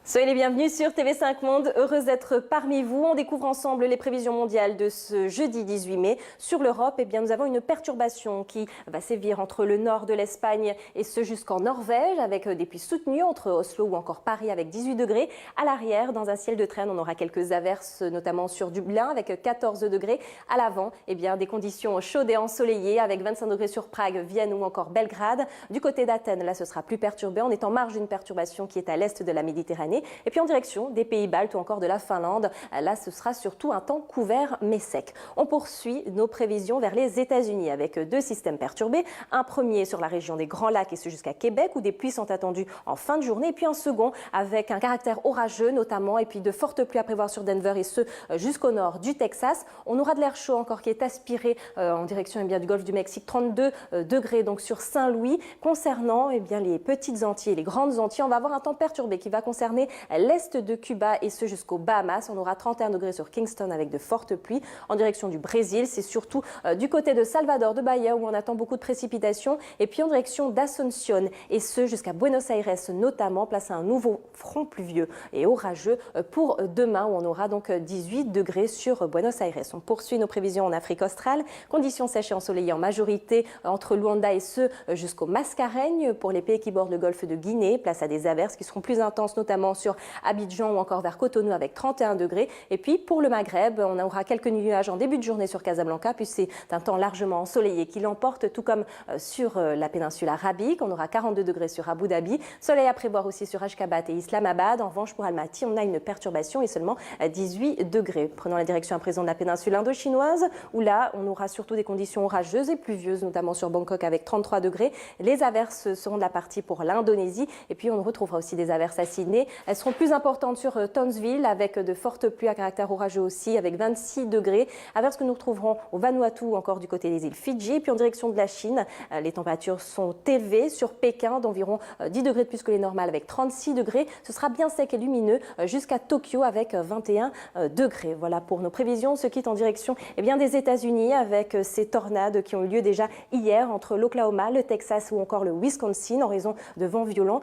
Soyez les bienvenus sur TV5 Monde, heureuse d'être parmi vous. On découvre ensemble les prévisions mondiales de ce jeudi 18 mai. Sur l'Europe, nous avons une perturbation qui va sévir entre le nord de l'Espagne et ce jusqu'en Norvège, avec des pluies soutenues entre Oslo ou encore Paris avec 18 degrés. À l'arrière, dans un ciel de traîne, on aura quelques averses, notamment sur Dublin avec 14 degrés. À l'avant, des conditions chaudes et ensoleillées avec 25 degrés sur Prague, Vienne ou encore Belgrade. Du côté d'Athènes, là, ce sera plus perturbé. On est en marge d'une perturbation qui est à l'est de la Méditerranée. Et puis en direction des pays baltes ou encore de la Finlande, là ce sera surtout un temps couvert mais sec. On poursuit nos prévisions vers les États-Unis avec deux systèmes perturbés. Un premier sur la région des Grands Lacs et ce jusqu'à Québec où des pluies sont attendues en fin de journée. Et puis un second avec un caractère orageux notamment et puis de fortes pluies à prévoir sur Denver et ce jusqu'au nord du Texas. On aura de l'air chaud encore qui est aspiré en direction du golfe du Mexique, 32 degrés donc sur Saint-Louis. Concernant les petites Antilles et les grandes Antilles, on va avoir un temps perturbé qui va concerner l'est de Cuba et ce jusqu'aux Bahamas. On aura 31 degrés sur Kingston avec de fortes pluies. En direction du Brésil, c'est surtout du côté de Salvador de Bahia où on attend beaucoup de précipitations. Et puis en direction d'Asunción et ce jusqu'à Buenos Aires notamment, place à un nouveau front pluvieux et orageux pour demain où on aura donc 18 degrés sur Buenos Aires. On poursuit nos prévisions en Afrique australe. Conditions sèches et ensoleillées en majorité entre Luanda et ce jusqu'au Mascareigne. Pour les pays qui bordent le golfe de Guinée, place à des averses qui seront plus intenses notamment sur Abidjan ou encore vers Cotonou avec 31 degrés. Et puis pour le Maghreb, on aura quelques nuages en début de journée sur Casablanca, puis c'est un temps largement ensoleillé qui l'emporte, tout comme sur la péninsule arabique. On aura 42 degrés sur Abu Dhabi, soleil à prévoir aussi sur Ashgabat et Islamabad. En revanche, pour Almaty, on a une perturbation et seulement 18 degrés. Prenons la direction à présent de la péninsule indo-chinoise, où là, on aura surtout des conditions orageuses et pluvieuses, notamment sur Bangkok avec 33 degrés. Les averses seront de la partie pour l'Indonésie. Et puis, on retrouvera aussi des averses à Sydney. Elles seront plus importantes sur Townsville avec de fortes pluies à caractère orageux aussi avec 26 degrés. Averses que nous retrouverons au Vanuatu ou encore du côté des îles Fidji. Puis en direction de la Chine, les températures sont élevées sur Pékin d'environ 10 degrés de plus que les normales avec 36 degrés. Ce sera bien sec et lumineux jusqu'à Tokyo avec 21 degrés. Voilà pour nos prévisions. On se quitte en direction des États-Unis avec ces tornades qui ont eu lieu déjà hier entre l'Oklahoma, le Texas ou encore le Wisconsin en raison de vents violents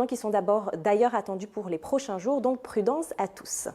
qui sont d'ailleurs attendus pour les prochains jours, donc prudence à tous.